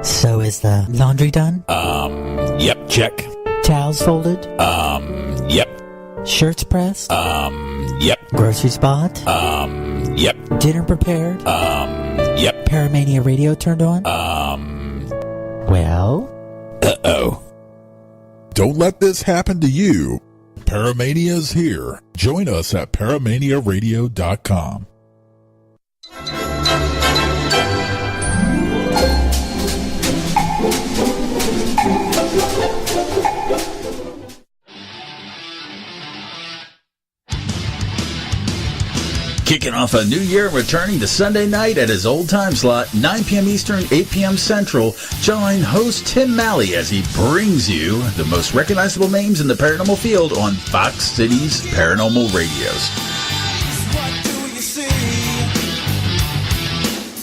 So is the laundry done? Yep, check. Towels folded? Yep. Shirts pressed? Yep. Groceries bought? Yep. Dinner prepared? Yep. Paramania Radio turned on? Well? Uh-oh. Don't let this happen to you. Paramania's here. Join us at paramaniaradio.com. Kicking off a new year and returning to Sunday night at his old time slot, 9 p.m. Eastern, 8 p.m. Central. Join host Tim Malley as he brings you the most recognizable names in the paranormal field on Fox Cities Paranormal Radios. What do you see?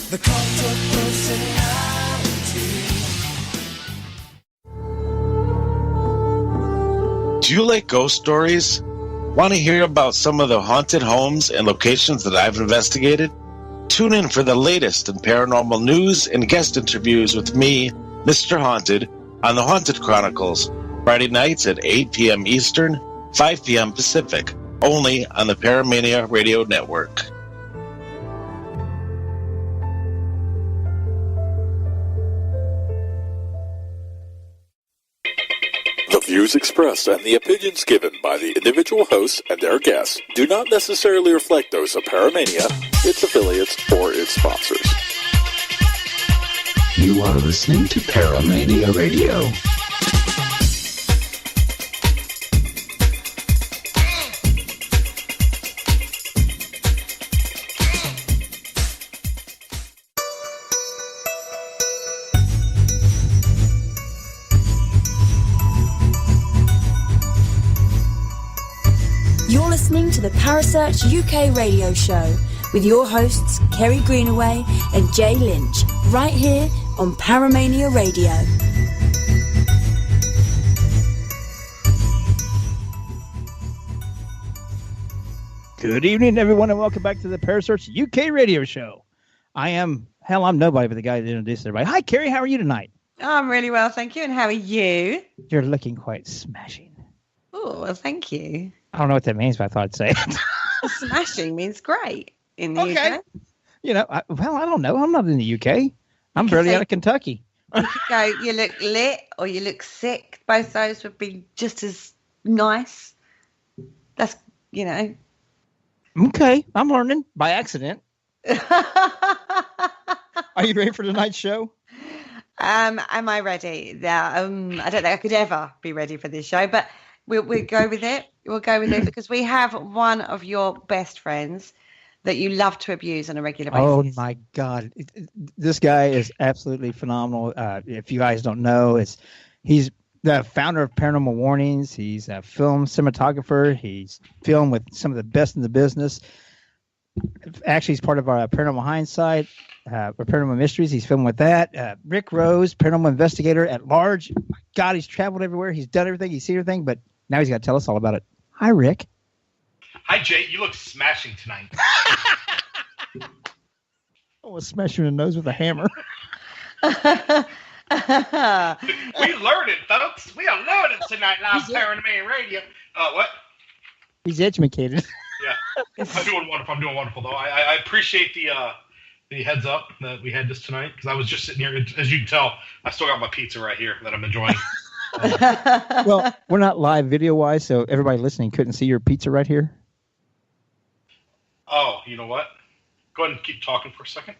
The cult of personality. Do you like ghost stories? Want to hear about some of the haunted homes and locations that I've investigated? Tune in for the latest in paranormal news and guest interviews with me, Mr. Haunted, on the Haunted Chronicles, Friday nights at 8 p.m. Eastern, 5 p.m. Pacific, only on the Paramania Radio Network. The views expressed and the opinions given by the individual hosts and their guests do not necessarily reflect those of Paramania, its affiliates, or its sponsors. You are listening to Paramania Radio. You're listening to the Parasearch UK radio show with your hosts Kerry Greenaway and Jay Lynch, right here on Paramania Radio. Good evening, everyone, and welcome back to the Parasearch UK radio show. I'm nobody but the guy that introduced everybody. Hi, Kerry, how are you tonight? I'm really well, thank you. And how are you? You're looking quite smashing. Oh, well, thank you. I don't know what that means, but I thought I'd say it. Smashing means great in the UK. You know, I don't know. I'm not in the UK. I'm barely out of Kentucky. You could go, you look lit or you look sick. Both those would be just as nice. That's, you know. Okay, I'm learning by accident. Are you ready for tonight's show? Am I ready? Yeah, I don't think I could ever be ready for this show, but we'll go with it. We'll go with it because we have one of your best friends that you love to abuse on a regular basis. Oh, my God. This guy is absolutely phenomenal. If you guys don't know, he's the founder of Paranormal Warnings. He's a film cinematographer. He's filmed with some of the best in the business. Actually, he's part of our Paranormal Hindsight, Paranormal Mysteries. He's filmed with that. Rick Rose, Paranormal Investigator at Large. My God, he's traveled everywhere. He's done everything. He's seen everything, but now he's got to tell us all about it. Hi, Rick. Hi, Jay. You look smashing tonight. I was smashing your nose with a hammer. We learned it, folks. We are learning tonight live Paramania Radio. What? He's educated. Yeah. I'm doing wonderful, though. I appreciate the heads up that we had this tonight because I was just sitting here. As you can tell, I still got my pizza right here that I'm enjoying. Well, we're not live video-wise, so everybody listening couldn't see your pizza right here. Oh, you know what? Go ahead and keep talking for a second.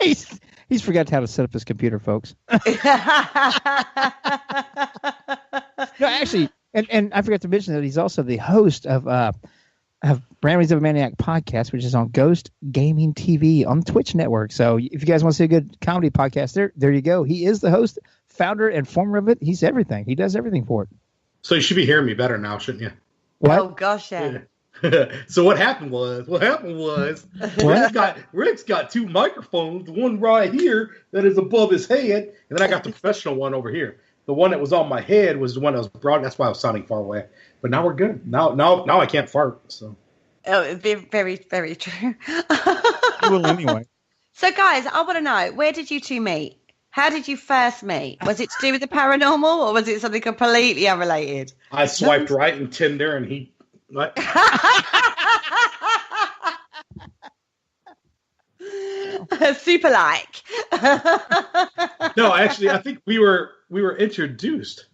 He's forgot how to set up his computer, folks. No, actually, and I forgot to mention that he's also the host of Ramblings of a Maniac podcast, which is on Ghost Gaming TV on Twitch Network. So if you guys want to see a good comedy podcast, there you go. He is the host, founder, and former of it. He's everything. He does everything for it. So you should be hearing me better now, shouldn't you? What? Oh gosh, yeah. So what happened was Rick's got two microphones, one right here that is above his head, and then I got the professional one over here. The one that was on my head was the one that was broad. That's why I was sounding far away. But now we're good. Now I can't fart. So. Oh, it'd be very, very true. You will anyway. So, guys, I want to know, where did you two meet? How did you first meet? Was it to do with the paranormal, or was it something completely unrelated? I swiped right in Tinder, and he. What? Super like. No, actually, I think we were introduced.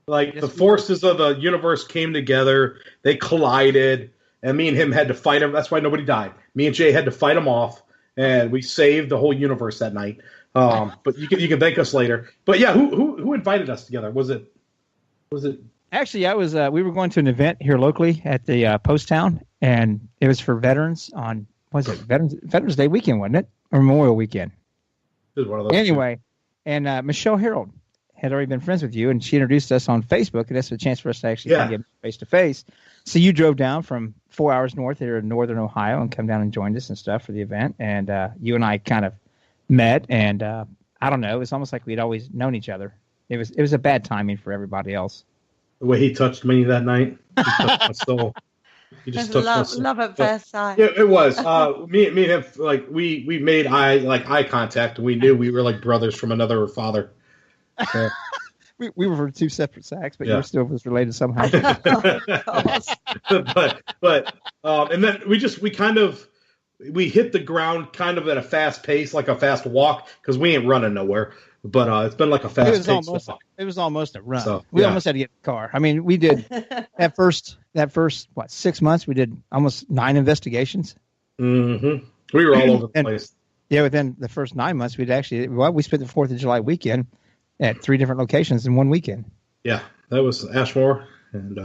Like the forces of the universe came together, they collided, and me and him had to fight him. That's why nobody died. Me and Jay had to fight him off, and we saved the whole universe that night. But you can thank us later. But yeah, who invited us together? Was it? Actually, I was. We were going to an event here locally at the Post Town, and it was for veterans on. Was it Veterans Day weekend? Wasn't it, or Memorial Weekend? It was one of those. Anyway, and Michelle Harold had already been friends with you, and she introduced us on Facebook, and that's a chance for us to actually get face to face. So you drove down from 4 hours north here in northern Ohio and come down and joined us and stuff for the event, and you and I kind of met, and I don't know, it was almost like we'd always known each other. It was a bad timing for everybody else. The way he touched me that night, he touched my soul. He just touched my soul. Love at first sight. Yeah, it was. Me and him, like we made eye contact, and we knew we were like brothers from another father. We were from two separate sacks, but you still was related somehow. but and then we hit the ground kind of at a fast pace, like a fast walk, because we ain't running nowhere. But it's been like a fast pace. It was almost a run. So, we almost had to get in the car. I mean, we did that first 6 months. We did almost 9 investigations. Mm-hmm. We were all over the place. Yeah, within the first 9 months, we spent the 4th of July weekend at 3 different locations in one weekend. Yeah, that was Ashmore. And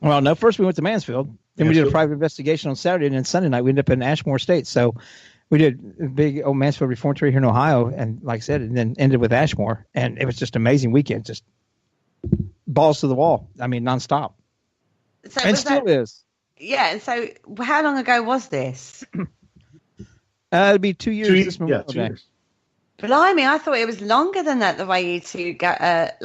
well, no, first we went to Mansfield. Then we did a private investigation on Saturday, and then Sunday night we ended up in Ashmore State. So we did a big old Mansfield Reformatory here in Ohio, and like I said, and then ended with Ashmore. And it was just an amazing weekend, just balls to the wall. I mean, nonstop. So and still is. Yeah, and so how long ago was this? It'd be 2 years. 2 years. Blimey, I thought it was longer than that. The way you two get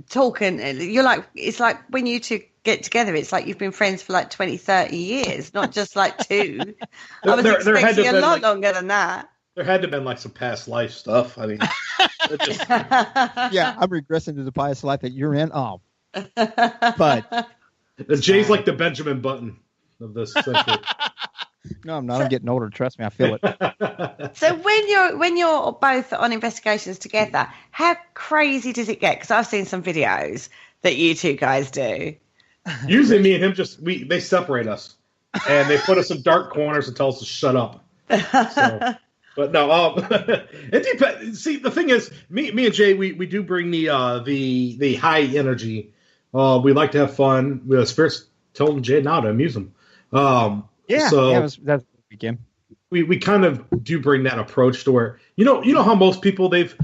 talk, and you're like, it's like when you two get together, it's like you've been friends for like 20, 30 years, not just like 2. I was expecting a lot longer than that. There had to have been like some past life stuff. I mean, yeah, I'm regressing to the past life that you're in. Oh, but Jay's like the Benjamin Button of this century. No, I'm not. I'm getting older. Trust me, I feel it. So when you're both on investigations together, how crazy does it get? Because I've seen some videos that you two guys do. Usually, me and him they separate us, and they put us in dark corners and tell us to shut up. So, but no, it depends. See, the thing is, me and Jay, we do bring the high energy. We like to have fun. Spirits told Jay now to amuse them. That's the weekend. We kind of do bring that approach to where you know how most people they've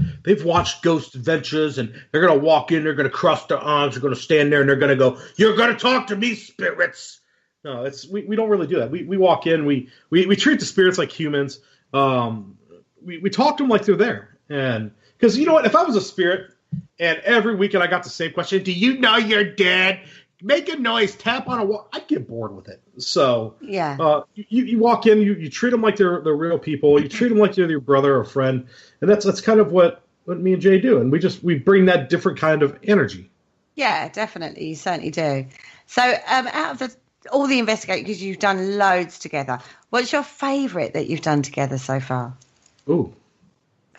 watched Ghost Adventures, and they're gonna walk in, they're gonna cross their arms, they're gonna stand there, and they're gonna go, "You're gonna talk to me, spirits." No, we don't really do that. We walk in, we treat the spirits like humans. We talk to them like they're there, and because you know what, if I was a spirit and every weekend I got the same question, "Do you know you're dead? Make a noise, tap on a wall," I'd get bored with it. So you walk in, you treat them like they're real people. You treat them like they're your brother or friend, and that's kind of what me and Jay do. And we bring that different kind of energy. Yeah, definitely, you certainly do. So out of all the investigators, because you've done loads together, what's your favourite that you've done together so far? Ooh,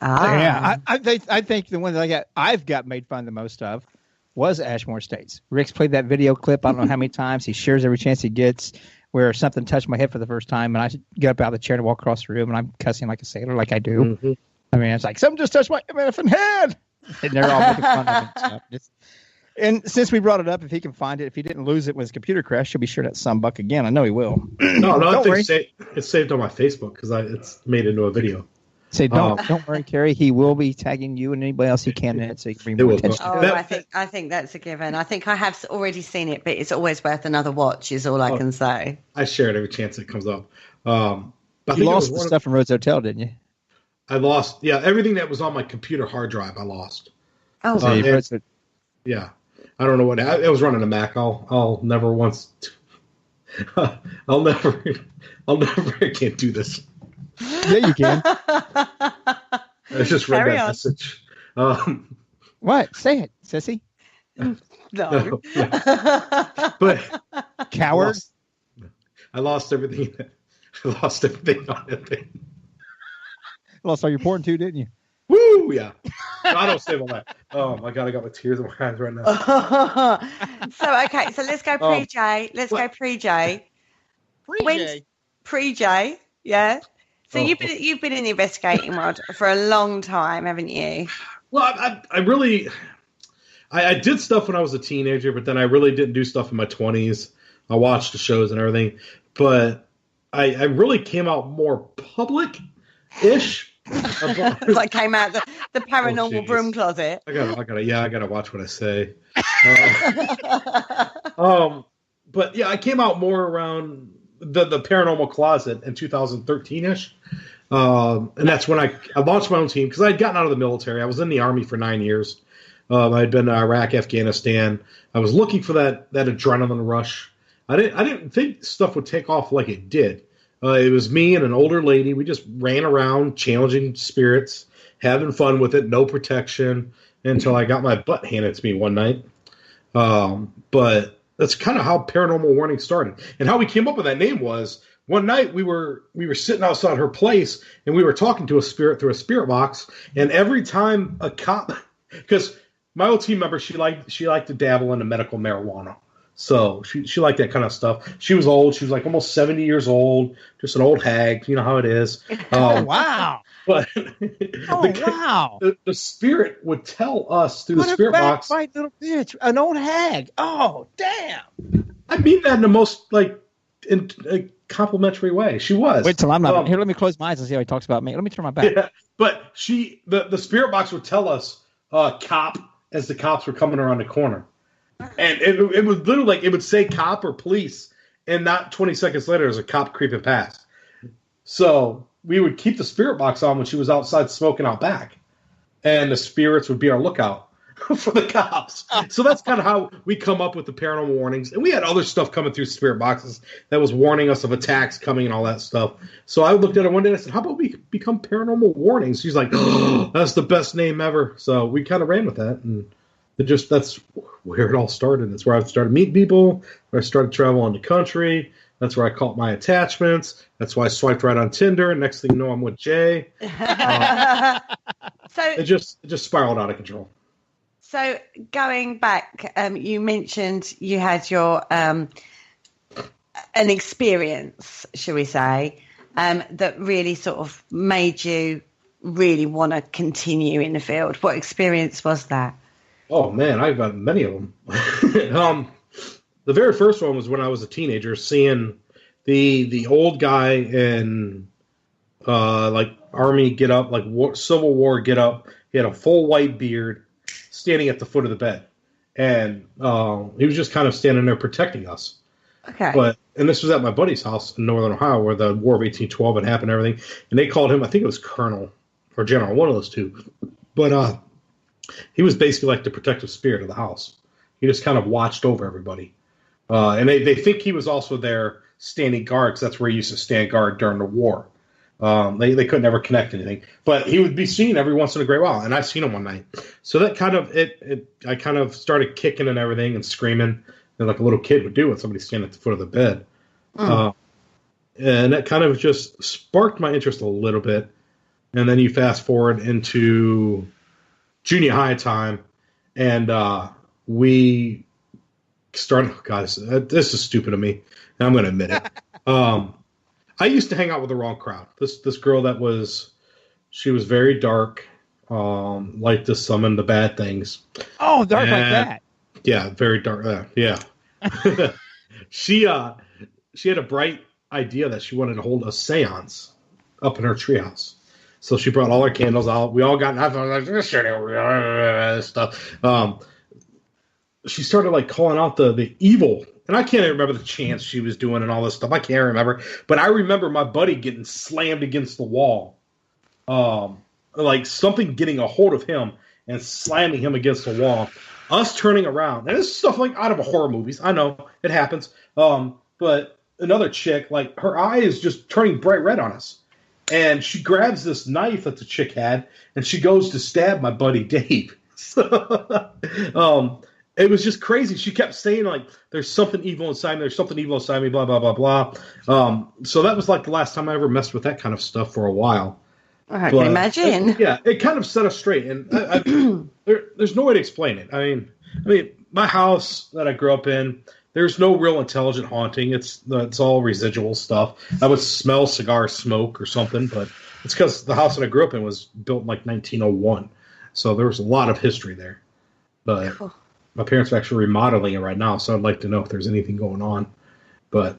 yeah, I think the one that I've got made fun the most of was Ashmore Estates. Rick's played that video clip I don't know how many times. He shares every chance he gets where something touched my head for the first time, and I get up out of the chair to walk across the room, and I'm cussing like a sailor, like I do. Mm-hmm. I mean, it's like, something just touched my effing head! And they're all making fun of it. And stuff. And since we brought it up, if he can find it, if he didn't lose it when his computer crashed, he'll be sure that some buck again. I know he will. No, I think it's saved on my Facebook because it's made into a video. Say, don't worry, Kerry. He will be tagging you and anybody else he can in it, so you can bring more attention. I think that's a given. I think I have already seen it, but it's always worth another watch. Is all I can say. I share it every chance it comes up. But you lost the stuff from Rhodes Hotel, didn't you? I lost. Yeah, everything that was on my computer hard drive, I lost. Oh, yeah. I don't know what. I was running a Mac. I'll never once. I'll never. I can't do this. Yeah, you can. I just read Carry that on. message. What? Say it, sissy. No. But Coward. I lost everything. I lost everything on that thing. Well, so you're pouring too, didn't you? Woo! Yeah. No, I don't save all that. Oh my god, I got my tears in my eyes right now. So let's go pre-J. Let's go pre-J. Pre-J, yeah. So you've been in the investigating world for a long time, haven't you? Well, I really did stuff when I was a teenager, but then I really didn't do stuff in my 20s. I watched the shows and everything, but I really came out more public-ish. Like came out the paranormal broom closet. I gotta watch what I say. But yeah, I came out more around the paranormal closet in 2013-ish. And that's when I launched my own team because I had gotten out of the military. I was in the Army for 9 years. I had been to Iraq, Afghanistan. I was looking for that adrenaline rush. I didn't think stuff would take off like it did. It was me and an older lady. We just ran around challenging spirits, having fun with it, no protection, until I got my butt handed to me one night. But that's kind of how Paranormal Warnings started. And how we came up with that name was one night we were sitting outside her place and we were talking to a spirit through a spirit box. And every time a cop, because my old team member, she liked to dabble in the medical marijuana. So she liked that kind of stuff. She was old. She was like almost 70 years old, just an old hag. You know how it is. Wow. But wow. The spirit would tell us through the spirit box. What a little bitch. An old hag. Oh, damn. I mean that in the most in a complimentary way. She was. Wait till I'm not. Here, let me close my eyes and see how he talks about me. Let me turn my back. Yeah, but the spirit box would tell us cop as the cops were coming around the corner. And it was literally like it would say cop or police, and not 20 seconds later, there's a cop creeping past. So we would keep the spirit box on when she was outside smoking out back, and the spirits would be our lookout for the cops. So that's kind of how we come up with the paranormal warnings. And we had other stuff coming through spirit boxes that was warning us of attacks coming and all that stuff. So I looked at her one day and I said, how about we become Paranormal Warnings? She's like, oh, that's the best name ever. So we kind of ran with that, and that's where it all started. That's where I started meeting people, where I started traveling the country. That's where I caught my attachments. That's why I swiped right on Tinder. Next thing you know, I'm with Jay. So it just spiraled out of control. So going back, you mentioned you had your an experience, shall we say, that really sort of made you really want to continue in the field. What experience was that? Oh, man, I've got many of them. The very first one was when I was a teenager, seeing the old guy in Army get up, Civil War get up. He had a full white beard standing at the foot of the bed. And he was just kind of standing there protecting us. Okay. And this was at my buddy's house in Northern Ohio where the War of 1812 had happened and everything. And they called him, I think it was Colonel or General, one of those two. But he was basically like the protective spirit of the house. He just kind of watched over everybody. And they think he was also there standing guard because that's where he used to stand guard during the war. They could never connect anything. But he would be seen every once in a great while. And I've seen him one night. So that kind of, I kind of started kicking and everything and screaming like a little kid would do when somebody's standing at the foot of the bed. And that kind of just sparked my interest a little bit. And then you fast forward into junior high time, and we started. Oh, guys, this is stupid of me, and I'm going to admit it. I used to hang out with the wrong crowd. This girl she was very dark, liked to summon the bad things. Oh, dark like that. Yeah, very dark. Yeah. She had a bright idea that she wanted to hold a seance up in her treehouse. So she brought all her candles out. We all got stuff. She started calling out the evil. And I can't even remember the chants she was doing and all this stuff. I can't remember. But I remember my buddy getting slammed against the wall. Something getting a hold of him and slamming him against the wall. Us turning around. And this is stuff out of horror movies. I know. It happens. But another chick, her eye is just turning bright red on us. And she grabs this knife that the chick had, and she goes to stab my buddy Dave. So, it was just crazy. She kept saying, like, there's something evil inside me, there's something evil inside me, blah, blah, blah, blah. So that was like the last time I ever messed with that kind of stuff for a while. I can imagine. It kind of set us straight, and there's no way to explain it. I mean, my house that I grew up in, there's no real intelligent haunting. It's all residual stuff. I would smell cigar smoke or something, but it's because the house that I grew up in was built in like 1901, so there was a lot of history there. But my parents are actually remodeling it right now, so I'd like to know if there's anything going on. But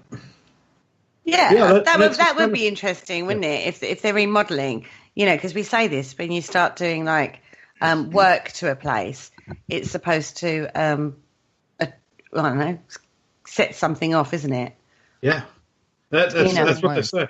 that would be interesting, wouldn't it? If they're remodeling, because we say this when you start doing like work to a place, it's supposed to I don't know, set something off, isn't it? Yeah, that's what they say.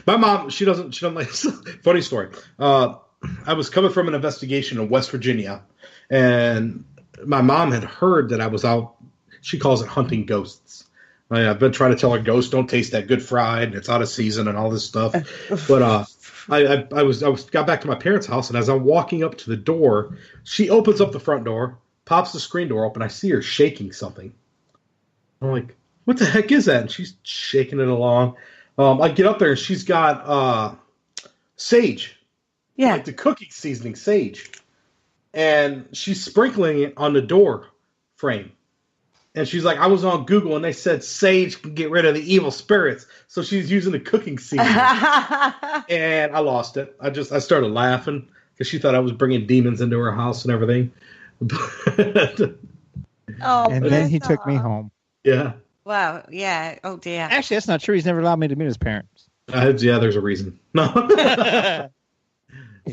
My mom, she doesn't like. Funny story. I was coming from an investigation in West Virginia, and my mom had heard that I was out. She calls it hunting ghosts. I've been trying to tell her ghosts don't taste that good fried, and it's out of season and all this stuff. But I got back to my parents' house, and as I'm walking up to the door, she opens up the front door, pops the screen door open. I see her shaking something. I'm like, what the heck is that? And she's shaking it along. I get up there, and she's got sage. Yeah. Like the cooking seasoning sage. And she's sprinkling it on the door frame. And she's like, I was on Google, and they said sage can get rid of the evil spirits. So she's using the cooking seasoning. And I lost it. I started laughing because she thought I was bringing demons into her house and everything. And then he took me home. Yeah. Wow. Yeah. Oh, dear. Actually, that's not true. He's never allowed me to meet his parents. Yeah, there's a reason. No.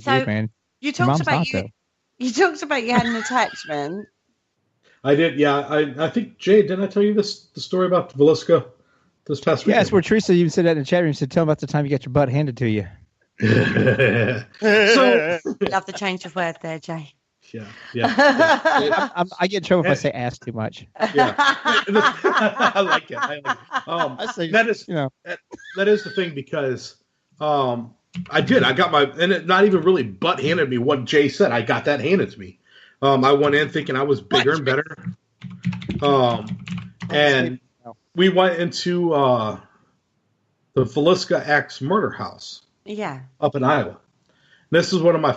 So man. You talked about you had an attachment. I did, yeah. I think, Jay, didn't I tell you the story about Villisca this past week? Yeah, it's where Teresa even said that in the chat room. She said, tell him about the time you got your butt handed to you. So love the change of word there, Jay. Yeah. I get in trouble if I say ass too much. Yeah. I like it. I say, that is the thing, because I got my, and it not even really butt handed me what Jay said. I got that handed to me. I went in thinking I was bigger and better. And we went into the Villisca Ax murder house. Yeah. Up in Iowa. This is one of my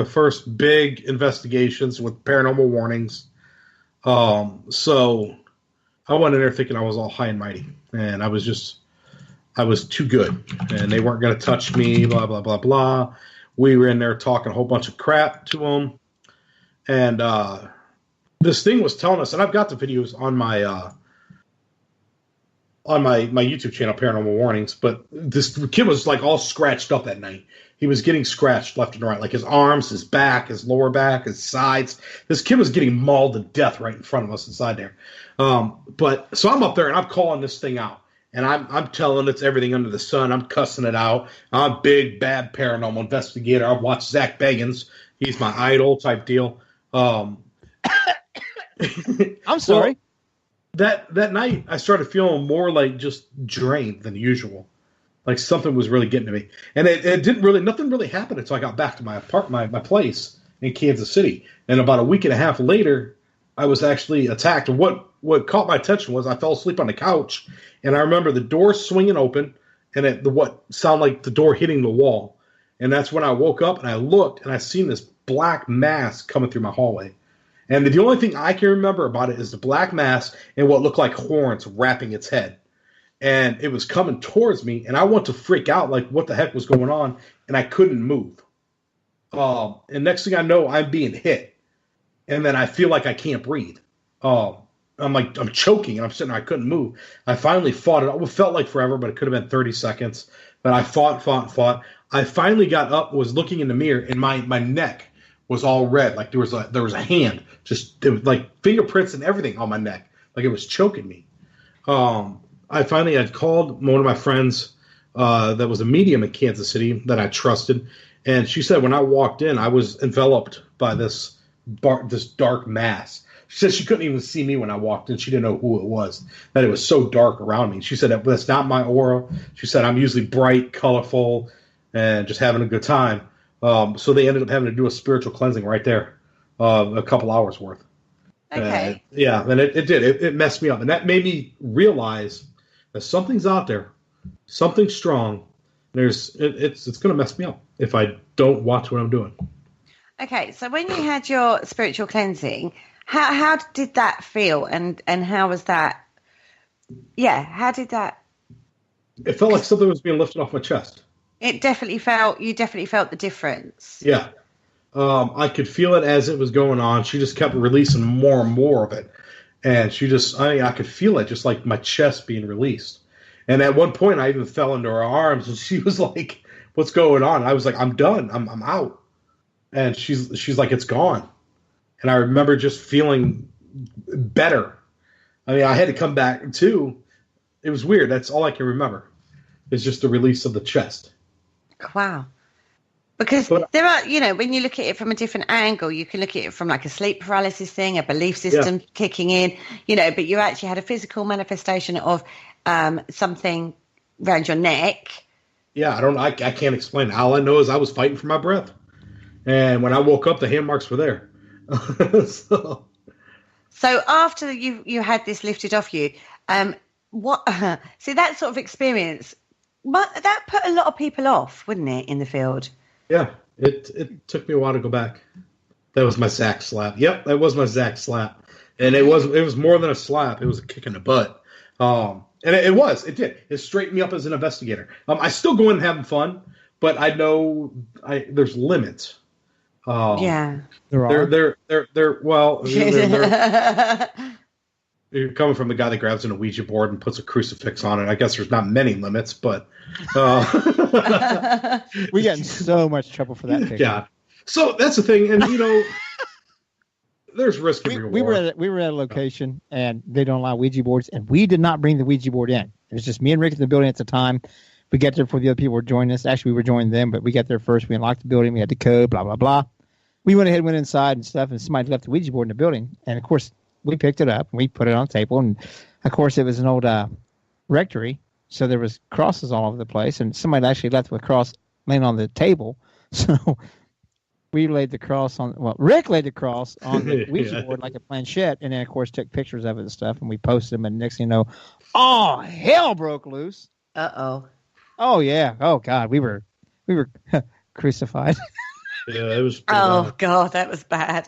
first big investigations with Paranormal Warnings. So I went in there thinking I was all high and mighty, and I was too good, and they weren't going to touch me, blah, blah, blah, blah. We were in there talking a whole bunch of crap to them. And this thing was telling us, and I've got the videos on my YouTube channel, Paranormal Warnings, but this kid was like all scratched up that night. He was getting scratched left and right, like his arms, his back, his lower back, his sides. This kid was getting mauled to death right in front of us inside there. But so I'm up there and I'm calling this thing out, and I'm telling it's everything under the sun. I'm cussing it out. I'm a big bad paranormal investigator. I've watched Zach Bagans. He's my idol type deal. I'm sorry. Well, that night I started feeling more like just drained than usual. Like something was really getting to me. And nothing really happened until I got back to my apartment, my place in Kansas City. And about a week and a half later, I was actually attacked. And what caught my attention was I fell asleep on the couch, and I remember the door swinging open, and what sounded like the door hitting the wall. And that's when I woke up and I looked, and I seen this black mass coming through my hallway. And the only thing I can remember about it is the black mass and what looked like horns wrapping its head. And it was coming towards me, and I want to freak out, like what the heck was going on, and I couldn't move. And next thing I know, I'm being hit, and then I feel like I can't breathe. I'm choking, and I'm sitting there, I couldn't move. I finally fought it. It felt like forever, but it could have been 30 seconds. But I fought. I finally got up, was looking in the mirror, and my neck was all red, like there was a hand, it was like fingerprints and everything on my neck, like it was choking me. I finally had called one of my friends that was a medium in Kansas City that I trusted, and she said when I walked in, I was enveloped by this dark mass. She said she couldn't even see me when I walked in. She didn't know who it was, that it was so dark around me. She said that's not my aura. She said I'm usually bright, colorful, and just having a good time. So they ended up having to do a spiritual cleansing right there, a couple hours worth. Okay. And it did. It messed me up. And that made me realize that something's out there, something strong. It's going to mess me up if I don't watch what I'm doing. Okay, so when you had your spiritual cleansing, how did that feel, and how was that? Yeah, how did that? It felt like something was being lifted off my chest. You definitely felt the difference. Yeah. I could feel it as it was going on. She just kept releasing more and more of it. And I could feel it just like my chest being released. And at one point I even fell into her arms and she was like, "What's going on?" And I was like, "I'm done. I'm out." And she's like, "It's gone." And I remember just feeling better. I mean, I had to come back too. It was weird. That's all I can remember. It's just the release of the chest. Wow. Because there are, when you look at it from a different angle, you can look at it from like a sleep paralysis thing, a belief system kicking in, but you actually had a physical manifestation of something around your neck. Yeah, I can't explain it. All I know is I was fighting for my breath. And when I woke up, the hand marks were there. So after you had this lifted off you, see that sort of experience, that put a lot of people off, wouldn't it, in the field? Yeah, it took me a while to go back. That was my Zach slap. Yep, that was my Zach slap. And it was more than a slap. It was a kick in the butt. And it did. It straightened me up as an investigator. I still go in and having fun, but I know there's limits. Yeah. There are. You're coming from the guy that grabs an Ouija board and puts a crucifix on it. I guess there's not many limits, but we get in so much trouble for that picture. Yeah. So that's the thing, and there's risk and reward. We were at a location, and they don't allow Ouija boards, and we did not bring the Ouija board in. It was just me and Rick in the building at the time. We got there before the other people were joining us. Actually, we were joining them, but we got there first. We unlocked the building. We had the code, blah, blah, blah. We went inside and stuff, and somebody left the Ouija board in the building. And, of course, we picked it up, and we put it on the table. And, of course, it was an old rectory, so there was crosses all over the place. And somebody actually left with a cross laying on the table. So we laid the cross Rick laid the cross on the Ouija board like a planchette, and then, of course, took pictures of it and stuff, and we posted them. And next thing you know, hell broke loose. Uh-oh. Oh, yeah. Oh, God. We were crucified. Yeah, it was. Oh, God, that was bad.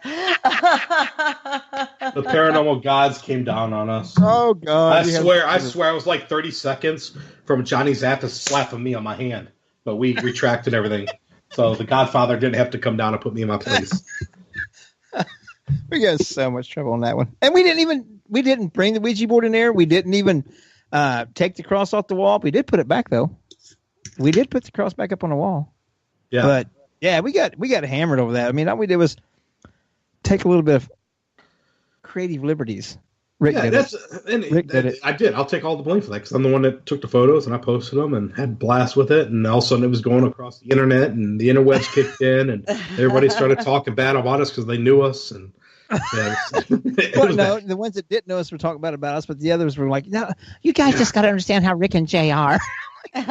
The paranormal gods came down on us. Oh, God. I swear, I was like 30 seconds from Johnny Zappa slapping me on my hand. But we retracted everything. So the Godfather didn't have to come down and put me in my place. We got so much trouble on that one. And we didn't bring the Ouija board in there. We didn't even take the cross off the wall. We did put it back, though. We did put the cross back up on the wall. Yeah. But yeah, we got hammered over that. I mean, all we did was take a little bit of creative liberties. Rick did it. I did. I'll take all the blame for that because I'm the one that took the photos and I posted them and had blast with it. And all of a sudden it was going across the internet and the interwebs kicked in and everybody started talking bad about us because they knew us. And the ones that didn't know us were talking about us, but the others were like, "No, you guys just got to understand how Rick and Jay are." And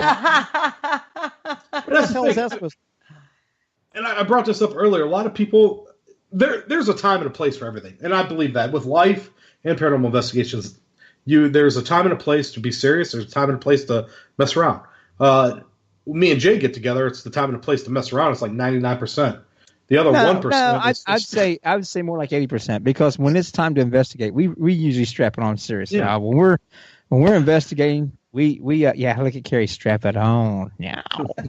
I brought this up earlier. A lot of people, there's a time and a place for everything, and I believe that with life and paranormal investigations, there's a time and a place to be serious. There's a time and a place to mess around. Me and Jay get together. It's the time and a place to mess around. It's like 99%. The other 1%. No, I would say more like 80% because when it's time to investigate, we usually strap it on seriously. Yeah. When we're investigating, we look at Kerry, strap it on. Yeah.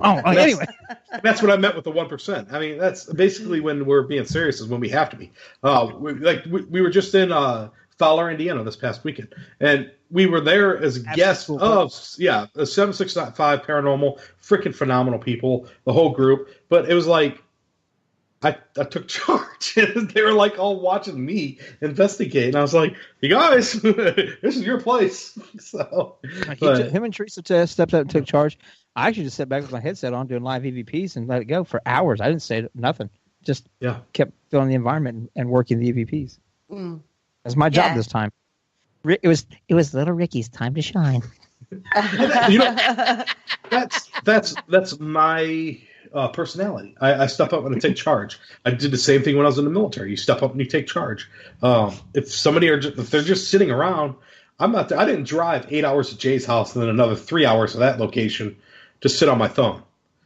Anyway, that's what I meant with the 1%. I mean, that's basically when we're being serious is when we have to be. We were just in Fowler, Indiana this past weekend, and we were there as guests of 765 Paranormal, freaking phenomenal people, the whole group. But it was like I took charge. They were like all watching me investigate, and I was like, "You guys, this is your place." So him and Teresa stepped up and took charge. I actually just sat back with my headset on doing live EVPs and let it go for hours. I didn't say nothing. Just kept filling the environment and working the EVPs. That's my job this time. It was little Ricky's time to shine. You know, that's my personality. I step up and I take charge. I did the same thing when I was in the military. You step up and you take charge. If they're just sitting around, I'm not. I didn't drive 8 hours to Jay's house and then another 3 hours to that location to sit on my thumb.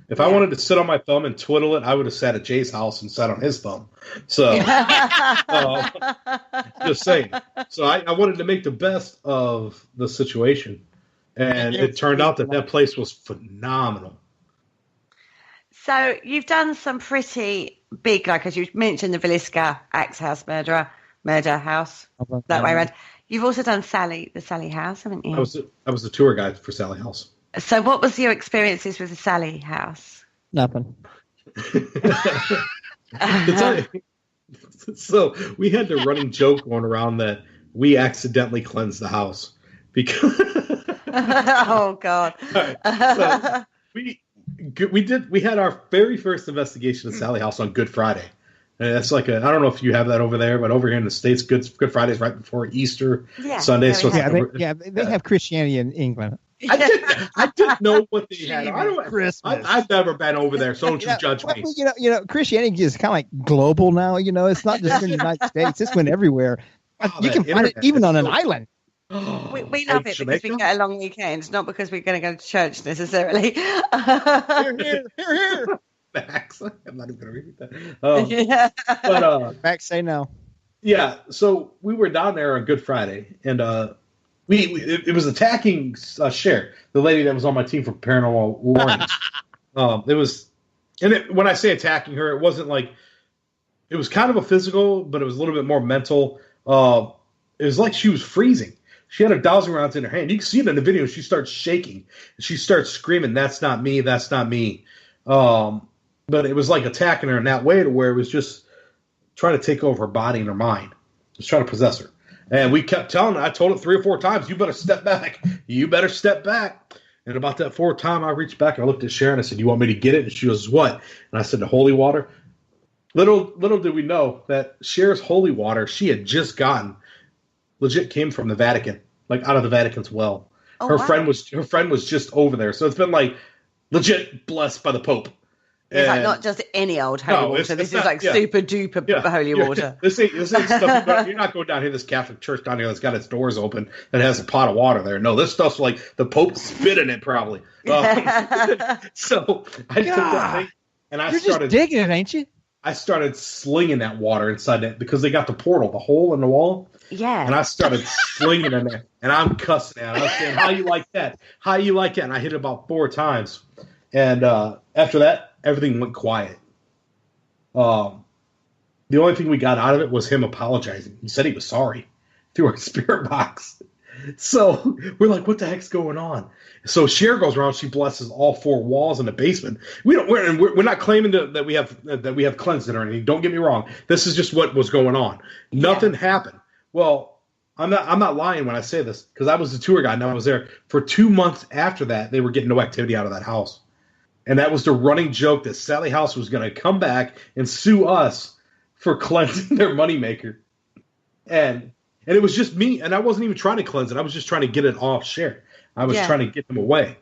If I wanted to sit on my thumb and twiddle it, I would have sat at Jay's house and sat on his thumb. So, just saying. So I wanted to make the best of the situation, and it turned out that place was phenomenal. So you've done some pretty big, like as you mentioned, the Villisca Ax House murder house, that way around. You've also done the Sally House, haven't you? I was the tour guide for Sally House. So what was your experiences with the Sally House? Nothing. So we had the running joke going around that we accidentally cleansed the house because. Oh God! Right. So we had our very first investigation of Sally House on Good Friday. And that's I don't know if you have that over there, but over here in the States, Good Friday's right before Easter Sunday. So they have Christianity in England. I didn't know what they had. I've never been over there, so don't you judge me. You know, Christianity is kind of like global now. You know, it's not just in the United States; it's went everywhere. You can find it even on an island. We love it because we get a long weekend, not because we're going to go to church necessarily. Here. Max, I'm not even going to read that. But Max, say no. Yeah, so we were down there on Good Friday, and it was attacking Cher, the lady that was on my team for Paranormal Warnings. When I say attacking her, it wasn't like it was kind of a physical, but it was a little bit more mental. It was like she was freezing. She had her dowsing rounds in her hand. You can see it in the video. She starts shaking. She starts screaming, "That's not me! That's not me!" But it was like attacking her in that way, to where it was just trying to take over her body and her mind. It was trying to possess her. And we kept telling her, I told it 3 or 4 times, you better step back. You better step back. And about that 4th time, I reached back and I looked at Sharon. I said, "You want me to get it?" And she goes, "What?" And I said, "The holy water." Little did we know that Cher's holy water she had just gotten legit came from the Vatican, like out of the Vatican's well. Her friend was just over there. So it's been like legit blessed by the Pope. It's like not just any old holy water. This is like super duper holy water. This ain't stuff. You're not going down here, this Catholic church down here that's got its doors open that has a pot of water there. No, this stuff's like the Pope spit in it probably. So I took that thing and I started digging it, ain't you? I started slinging that water inside that because they got the portal, the hole in the wall. Yeah. And I started slinging in there, and I'm cussing at it. I was saying, "How you like that? How you like that?" And I hit it about 4 times. And after that, everything went quiet. The only thing we got out of it was him apologizing. He said he was sorry through our spirit box. So we're like, "What the heck's going on?" So Cher goes around. She blesses all 4 walls in the basement. We're not claiming that we have cleansed it or anything. Don't get me wrong. This is just what was going on. Nothing happened. Well, I'm not lying when I say this because I was the tour guide and I was there for 2 months after that. They were getting no activity out of that house. And that was the running joke that Sally House was going to come back and sue us for cleansing their moneymaker. And it was just me, and I wasn't even trying to cleanse it. I was just trying to get it off Cher. I was trying to get them away.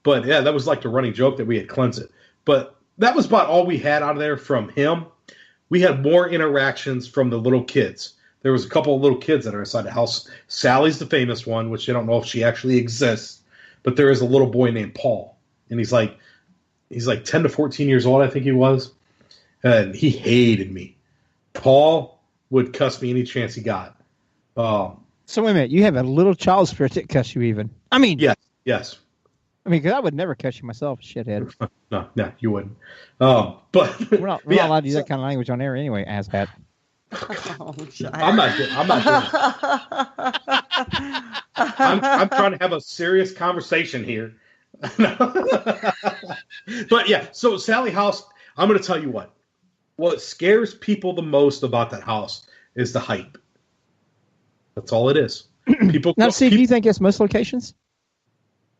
But, yeah, that was like the running joke that we had cleansed it. But that was about all we had out of there from him. We had more interactions from the little kids. There was a couple of little kids that are inside the house. Sally's the famous one, which I don't know if she actually exists. But there is a little boy named Paul. And he's like 10 to 14 years old, I think he was. And he hated me. Paul would cuss me any chance he got. So wait a minute. You have a little child spirit that cuss you even. I mean. Yes. I mean, because I would never cuss you myself, shithead. No, you wouldn't. But we're not allowed to use that kind of language on air anyway, asshat. I'm not doing I'm trying to have a serious conversation here. But yeah, so Sally House, I'm going to tell you what scares people the most about that house is the hype. That's all it is. People. Now, do you think it's most locations?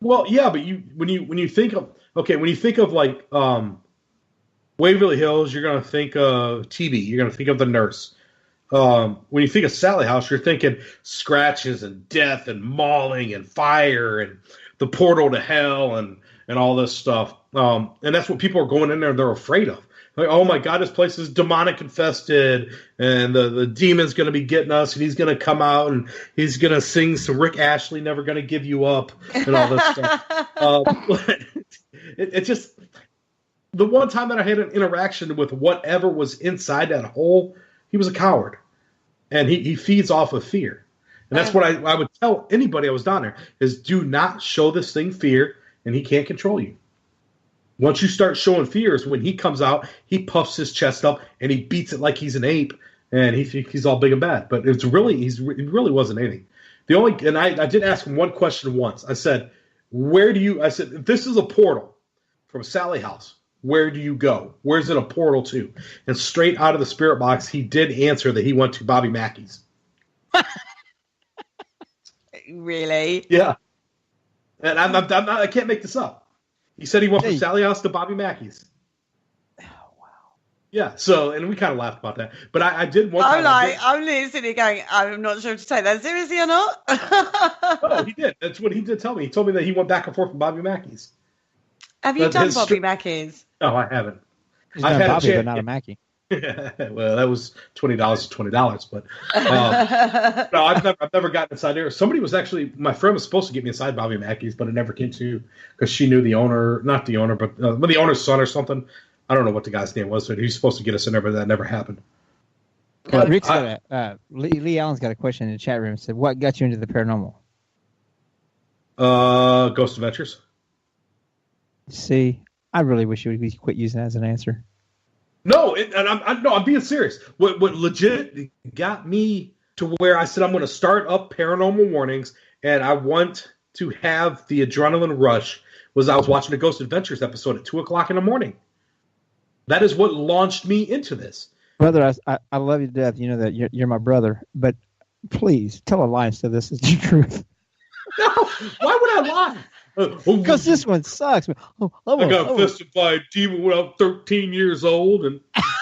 Well, yeah, but when you think of like Waverly Hills, you're going to think of TB. You're going to think of the nurse. When you think of Sally House, you're thinking scratches and death and mauling and fire and the portal to hell and all this stuff. And that's what people are going in there and they're afraid of. Like, oh my God, this place is demonic infested, and the demon's going to be getting us, and he's going to come out and he's going to sing some Rick Astley, Never Gonna Give You Up, and all this stuff. It just, the one time that I had an interaction with whatever was inside that hole, he was a coward, and he feeds off of fear. And that's what I would tell anybody I was down there, is do not show this thing fear, and he can't control you. Once you start showing fears, when he comes out, he puffs his chest up and he beats it like he's an ape, and he's all big and bad. But it really wasn't anything. I did ask him one question once. I said, if this is a portal from Sally House, where do you go? Where's it a portal to? And straight out of the spirit box, he did answer that he went to Bobby Mackey's. Really? Yeah. And I can't make this up. He said he went from Sally House to Bobby Mackey's. Oh, wow. Yeah, so, and we kind of laughed about that. But I did one time. I'm listening going, I'm not sure to take that seriously or not. Oh, he did. That's what he did tell me. He told me that he went back and forth from Bobby Mackey's. Have you done Bobby Mackey's? No, I haven't. I've had Bobby, but not a Mackey. Well, that was $20 to $20, but no, I've never gotten inside there. Somebody was actually, my friend was supposed to get me inside Bobby Mackey's, but it never came to, because she knew the owner, not the owner, but the owner's son or something. I don't know what the guy's name was, but he was supposed to get us in there, but that never happened. But Rick's Lee Allen's got a question in the chat room. Said, "What got you into the paranormal?" Ghost Adventures. See, I really wish you would quit using that as an answer. No, I'm being serious. What legit got me to where I said I'm going to start up Paranormal Warnings, and I want to have the adrenaline rush, was I was watching a Ghost Adventures episode at 2:00 in the morning. That is what launched me into this. Brother, I love you to death. You know that you're my brother, but please tell a lie instead of this is the truth. No, why would I lie? Because this one sucks. I got fisted by a demon when I was 13 years old, and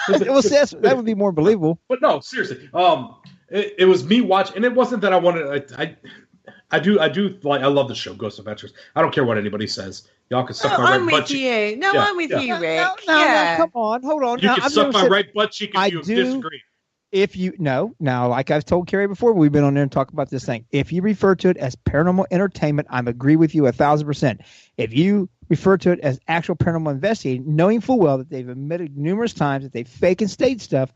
that would be more believable. But no, seriously, it was me watching, and it wasn't that I wanted. I love the show Ghost Adventures. I don't care what anybody says. Y'all can suck my right butt cheek. I'm with you, Rick. No, come on, hold on. You can suck my right butt cheek if you disagree. If you now, like I've told Kerry before, we've been on there and talked about this thing. If you refer to it as paranormal entertainment, I agree with you 1,000%. If you refer to it as actual paranormal investigating, knowing full well that they've admitted numerous times that they fake and stage stuff,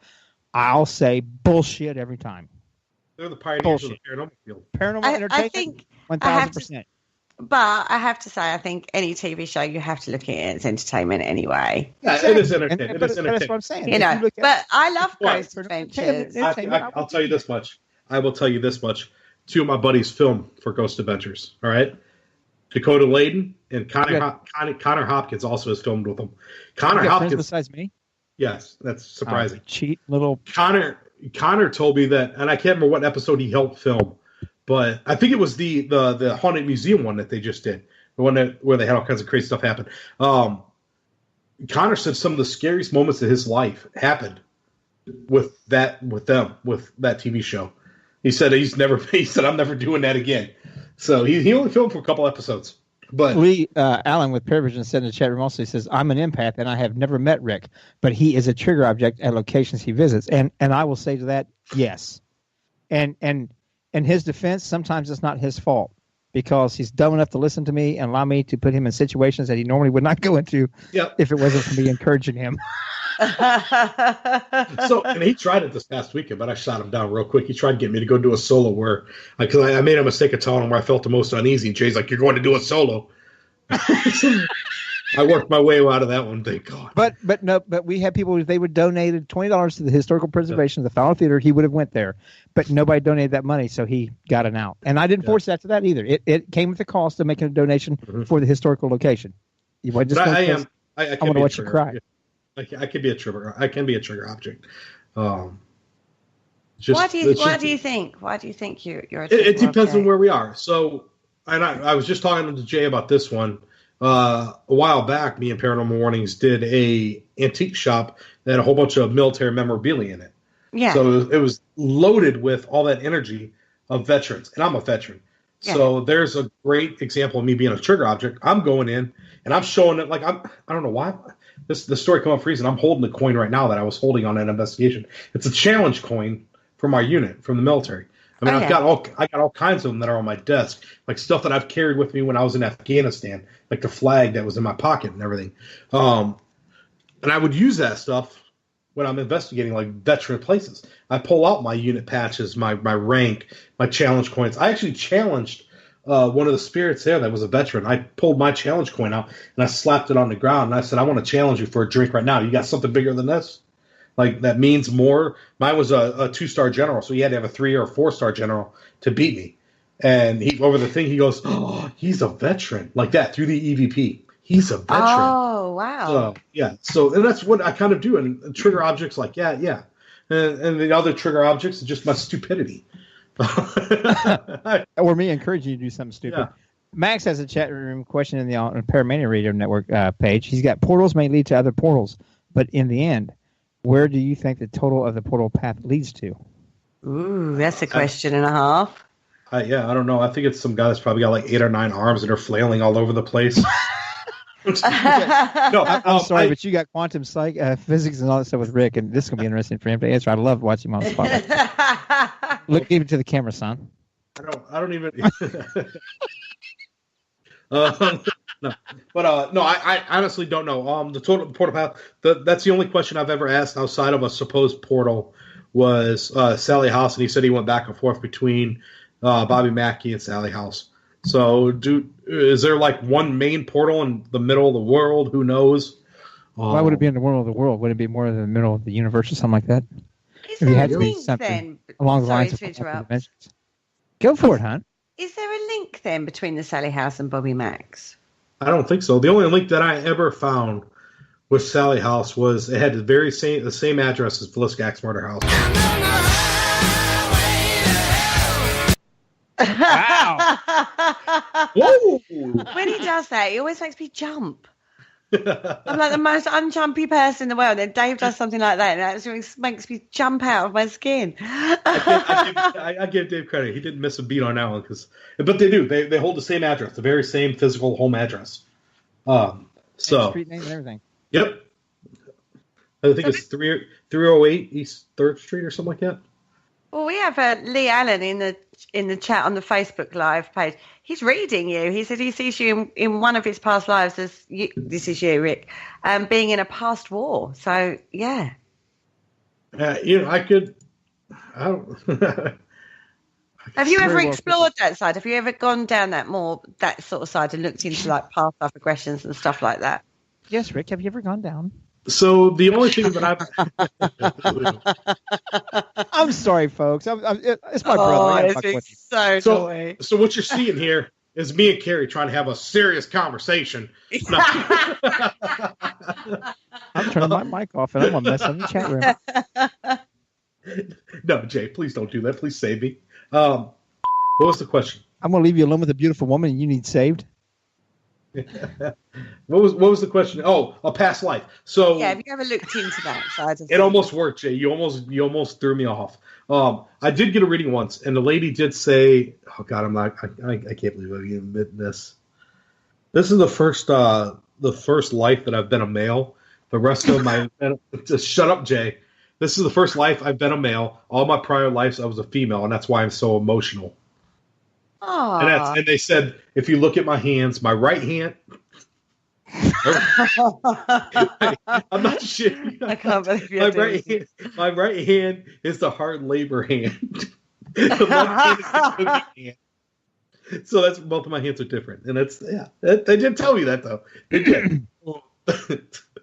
I'll say bullshit every time. They're the pioneers of the paranormal field. Paranormal entertainment, 1,000%. But I have to say, I think any TV show, you have to look at it as entertainment anyway. Yeah, exactly. It is entertainment. That's what I'm saying. But I love Ghost Adventures. I'll tell you this much. I will tell you this much. Two of my buddies filmed for Ghost Adventures. All right? Dakota Layden and Connor Hopkins also has filmed with them. Connor Hopkins. Besides me? Yes, that's surprising. Cheat little. Connor told me that, and I can't remember what episode he helped film. But I think it was the Haunted Museum one that they just did, the one where they had all kinds of crazy stuff happen. Connor said some of the scariest moments of his life happened with that TV show. He said I'm never doing that again. So he only filmed for a couple episodes. But Lee Allen with Paravision said in the chat room also, he says, "I'm an empath and I have never met Rick, but he is a trigger object at locations he visits." And I will say to that, yes, and. In his defense, sometimes it's not his fault because he's dumb enough to listen to me and allow me to put him in situations that he normally would not go into if it wasn't for me encouraging him. And he tried it this past weekend, but I shot him down real quick. He tried to get me to go do a solo because I made a mistake of telling him where I felt the most uneasy. And Jay's like, "You're going to do a solo." I worked my way out of that one, thank God. But we had people, they would donated $20 to the historical preservation of the Fowler Theater. He would have went there, but nobody donated that money, so he got an out. And I didn't force that to that either. It came with the cost of making a donation for the historical location. I want to watch you cry. I can be a trigger. I can be a trigger object. Why do you think you're a trigger? It depends on where we are. So, and I was just talking to Jay about this one. A while back, me and Paranormal Warnings did a antique shop that had a whole bunch of military memorabilia in it. Yeah. So it was loaded with all that energy of veterans, and I'm a veteran. Yeah. So there's a great example of me being a trigger object. I'm going in and I'm showing it like I don't know why. The story come up for a reason. I'm holding the coin right now that I was holding on that investigation. It's a challenge coin from our unit, from the military. I mean, I got all kinds of them that are on my desk, like stuff that I've carried with me when I was in Afghanistan, like the flag that was in my pocket and everything. And I would use that stuff when I'm investigating like veteran places. I pull out my unit patches, my rank, my challenge coins. I actually challenged one of the spirits there that was a veteran. I pulled my challenge coin out and I slapped it on the ground and I said, I want to challenge you for a drink right now. You got something bigger than this? Like that means more. Mine was a 2-star general, so he had to have a 3 or 4-star general to beat me. And he over the thing, he goes, "Oh, he's a veteran," like that through the EVP. He's a veteran. Oh, wow. Yeah. So and that's what I kind of do. And trigger objects like yeah. And the other trigger objects is just my stupidity. Or me encouraging you to do something stupid. Yeah. Max has a chat room question in the Paramania Radio Network page. He's got portals may lead to other portals, but in the end, where do you think the total of the portal path leads to? Ooh, that's a question and a half. I don't know. I think it's some guy that's probably got like 8 or 9 arms that are flailing all over the place. I'm sorry, but you got quantum physics and all that stuff with Rick, and this is going to be interesting for him to answer. I love watching him on the spot. Look even to the camera, son. I don't even... No, but no, I honestly don't know. The total portal path. That's the only question I've ever asked outside of a supposed portal was Sally House, and he said he went back and forth between Bobby Mackey and Sally House. So, is there like one main portal in the middle of the world? Who knows? Why would it be in the middle of the world? Would it be more in the middle of the universe or something like that? Is there a link then? Along the lines of dimensions. Go for it, hon. Is there a link then between the Sally House and Bobby Max? I don't think so. The only link that I ever found with Sally House was it had the same address as Villisca Ax Murder House. Wow! Whoa! When he does that, he always makes me jump. I'm like the most unjumpy person in the world. And Dave does something like that, and it actually makes me jump out of my skin. I give Dave credit. He didn't miss a beat on that one, but they do. They hold the same address, the very same physical home address. So street name and everything. Yep. I think it's 308 East 3rd Street or something like that. Well, we have Lee Allen in the chat on the Facebook Live page. He's reading you. He said he sees you in one of his past lives as this is you, Rick, being in a past war. So yeah. I could. I don't. Have you ever explored that side? Have you ever gone down that sort of side and looked into like past life regressions and stuff like that? Yes, Rick. Have you ever gone down? So the only thing that I'm sorry, folks. It's my brother. So what you're seeing here is me and Kerry trying to have a serious conversation. No. I'm turning my mic off, and I'm gonna mess up the chat room. No, Jay, please don't do that. Please save me. What was the question? I'm gonna leave you alone with a beautiful woman, and you need saved. What was the question? Oh, a past life. So yeah, have you ever looked into that side of it? Almost worked, Jay. You almost threw me off. I did get a reading once, and the lady did say, "Oh God, I can't believe I'm admitting this. This is the first life that I've been a male. The rest of my just shut up, Jay. This is the first life I've been a male. All my prior lives I was a female, and that's why I'm so emotional." And they said, if you look at my hands, my right hand. I'm not shitting. I can't believe my right hand is the hard labor hand. The left hand is the cooking hand. So that's both of my hands are different, and they did tell me that though. They did.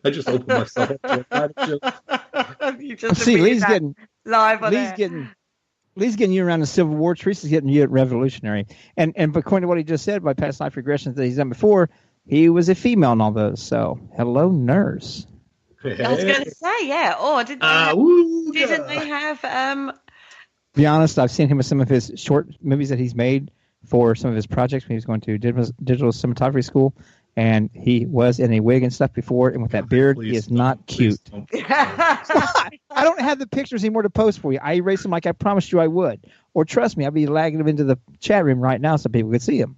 I just opened myself up. You just see, Lee's getting live on Lee's getting you around the Civil War. Teresa's getting you at Revolutionary. And according to what he just said, by past life regressions that he's done before, he was a female in all those. So, hello, nurse. I was going to say, yeah. Or didn't they have... Be honest, I've seen him with some of his short movies that he's made for some of his projects when he was going to digital cinematography school. And he was in a wig and stuff before, and with that beard, he is not cute. I don't have the pictures anymore to post for you. I erased them like I promised you I would. Or trust me, I'll be lagging them into the chat room right now so people can see them.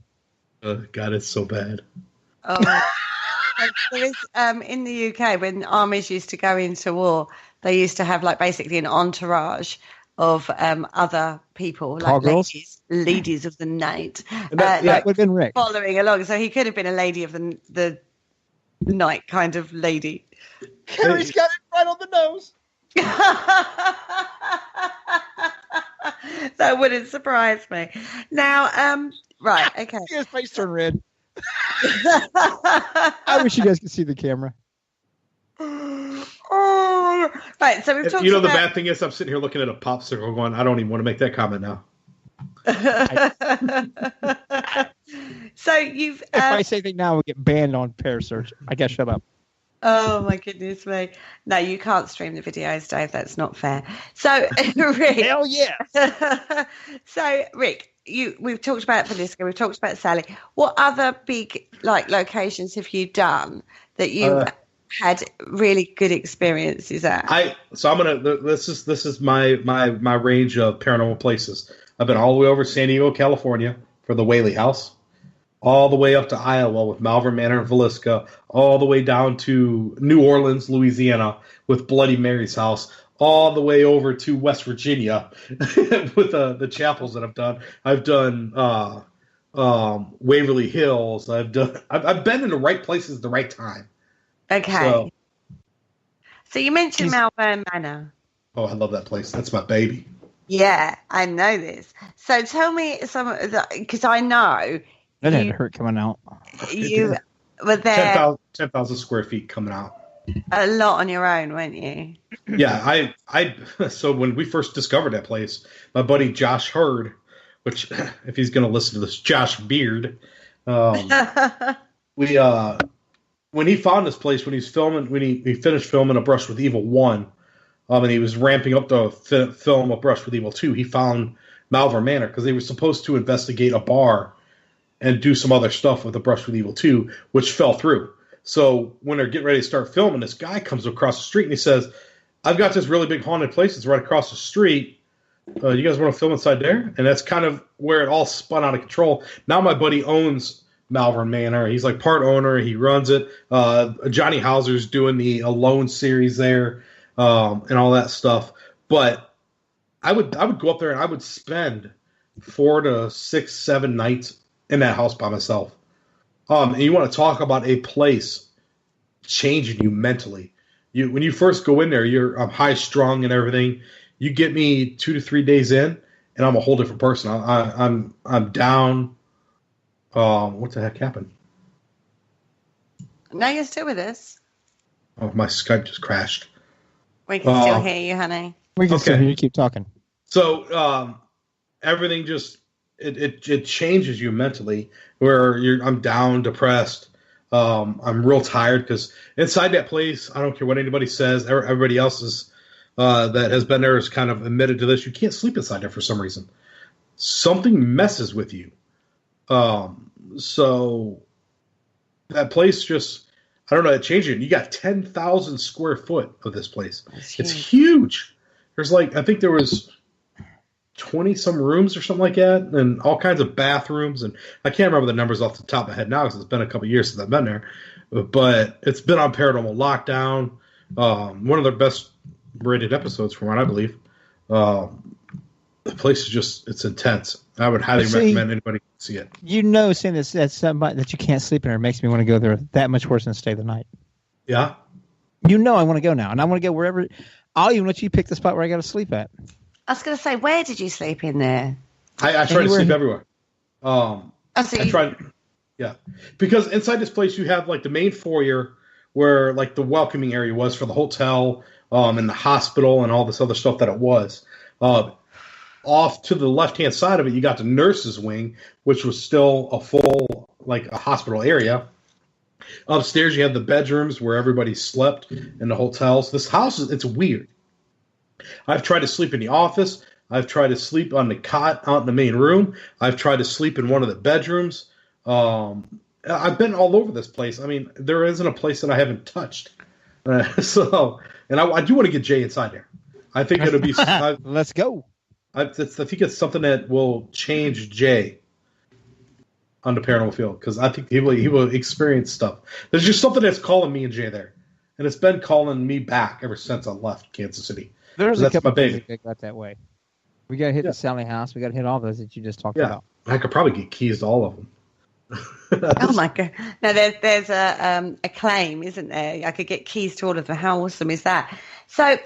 God, it's so bad. Oh, there is, in the UK, when armies used to go into war, they used to have like basically an entourage of other people, like ladies of the night. That would have been Rick. Following along. So he could have been a lady of the night kind of lady. Kerry's got it right on the nose. That wouldn't surprise me. Now, right, okay. His face turned red. I wish you guys could see the camera. Oh, right. So we've talked. The bad thing is, I'm sitting here looking at a popsicle, going, I don't even want to make that comment now. So you've. If I say anything now, we'll get banned on Parasearch. I guess shut up. Oh my goodness me! No, you can't stream the videos, Dave. That's not fair. So, Rick. Hell yeah. So, Rick, we've talked about Villisca, we've talked about Sally. What other big locations have you done that you had really good experiences at? This is my range of paranormal places. I've been all the way over San Diego, California for the Waverly house, all the way up to Iowa with Malvern Manor and Villisca, all the way down to New Orleans, Louisiana with Bloody Mary's house, all the way over to West Virginia with the chapels that I've done. I've done Waverly Hills. I've been in the right places at the right time. Okay. So you mentioned Malvern Manor. Oh, I love that place. That's my baby. Yeah, I know this. So tell me some of the, because I know that had to hurt coming out. You were there 10,000 square feet coming out. A lot on your own, weren't you? Yeah, so when we first discovered that place, my buddy Josh Hurd, which if he's going to listen to this, Josh Beard, when he found this place, when he finished filming A Brush with Evil 1, and he was ramping up to film A Brush with Evil 2, he found Malvern Manor because they were supposed to investigate a bar and do some other stuff with A Brush with Evil 2, which fell through. So when they're getting ready to start filming, this guy comes across the street and he says, I've got this really big haunted place. It's right across the street. You guys want to film inside there? And that's kind of where it all spun out of control. Now my buddy owns Malvern Manor. He's like part owner. He runs it. Johnny Hauser's doing the Alone series there, and all that stuff. But I would go up there and I would spend 4 to 6, 7 nights in that house by myself. And you want to talk about a place changing you mentally. When you first go in there, I'm high strung and everything. You get me 2 to 3 days in, and I'm a whole different person. I'm down. What the heck happened? No, you're still with us. Oh, my Skype just crashed. We can still hear you, honey. We can still hear you. Keep talking. So everything just it changes you mentally. Where I'm down, depressed. I'm real tired because inside that place, I don't care what anybody says. Everybody else is that has been there has kind of admitted to this. You can't sleep inside there for some reason. Something messes with you. So that place just, I don't know, it changed it. You got 10,000 square foot of this place. It's huge. There's I think there was 20 some rooms or something like that, and all kinds of bathrooms. And I can't remember the numbers off the top of my head now because it's been a couple of years since I've been there. But it's been on Paranormal Lockdown. One of their best rated episodes from what I believe. The place is just, it's intense. I would highly recommend anybody see it. Saying that's somebody that you can't sleep in there makes me want to go there that much worse than stay the night. Yeah. I want to go now, and I want to go wherever. I'll even let you pick the spot where I got to sleep at. I was going to say, where did you sleep in there? I try to sleep everywhere. I tried, yeah, because inside this place you have the main foyer where the welcoming area was for the hotel, and the hospital and all this other stuff that it was. Off to the left-hand side of it, you got the nurses' wing, which was still a full, a hospital area. Upstairs, you have the bedrooms where everybody slept in the hotels. This house, it's weird. I've tried to sleep in the office. I've tried to sleep on the cot out in the main room. I've tried to sleep in one of the bedrooms. And I've been all over this place. I mean, there isn't a place that I haven't touched. So, and I do want to get Jay inside there. I think it'll be. Let's go. I think it's something that will change Jay on the paranormal field, because I think he will experience stuff. There's just something that's calling me and Jay there, and it's been calling me back ever since I left Kansas City. There's a couple of things that got that way. We got to hit the Sally House. We got to hit all those that you just talked about. I could probably get keys to all of them. Oh my god! Now there's a claim, isn't there? I could get keys to all of them. How awesome is that? So,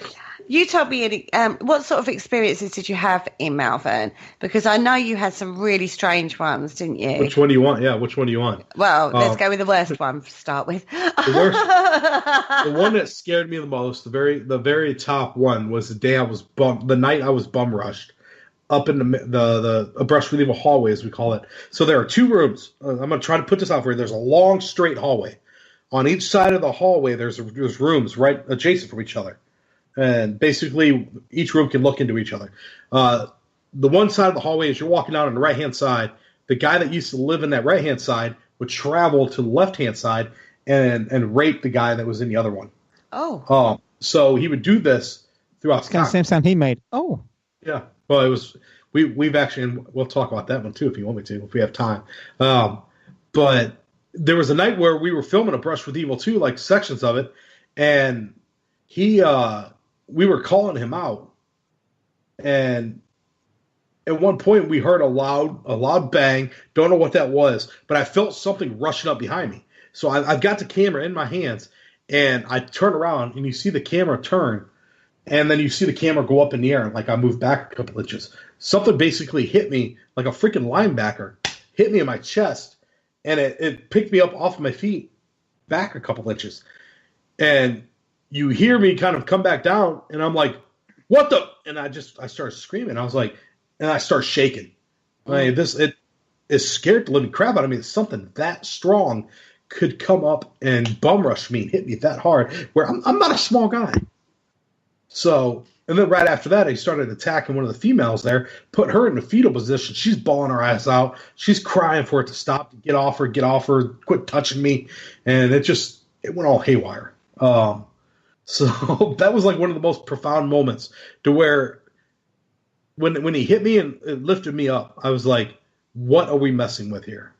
you told me what sort of experiences did you have in Malvern? Because I know you had some really strange ones, didn't you? Which one do you want? Yeah, which one do you want? Well, let's go with the worst one to start with. The one that scared me the most, the very top one, was the day the night I was bum rushed up in the brush relief hallway, as we call it. So there are two rooms. I'm going to try to put this out for you. There's a long, straight hallway. On each side of the hallway, there's rooms right adjacent from each other. And basically, each room can look into each other. The one side of the hallway, as you're walking down on the right-hand side, the guy that used to live in that right-hand side would travel to the left-hand side and rape the guy that was in the other one. Oh. So he would do this throughout It's kind of the same sound he made. Oh. Yeah. Well, it was we've actually, and we'll talk about that one too if you want me to, if we have time. But there was a night where we were filming a Brush with Evil 2, like sections of it, and we were calling him out, and at one point we heard a loud bang. Don't know what that was, but I felt something rushing up behind me. So I've got the camera in my hands, and I turn around, and you see the camera turn. And then you see the camera go up in the air, and like I moved back a couple inches. Something basically hit me like a freaking linebacker, hit me in my chest, and it picked me up off my feet back a couple inches. And you hear me kind of come back down, and I'm like, what the? And I started screaming. I was like, and I start shaking. I mean, it scared the living crap out of me. Something that strong could come up and bum rush me and hit me that hard, where I'm not a small guy. So, and then right after that, he started attacking one of the females there, put her in the fetal position. She's bawling her ass out. She's crying for it to stop, to get off her, quit touching me. And it went all haywire. So that was like one of the most profound moments, to where when he hit me and lifted me up, I was like, what are we messing with here?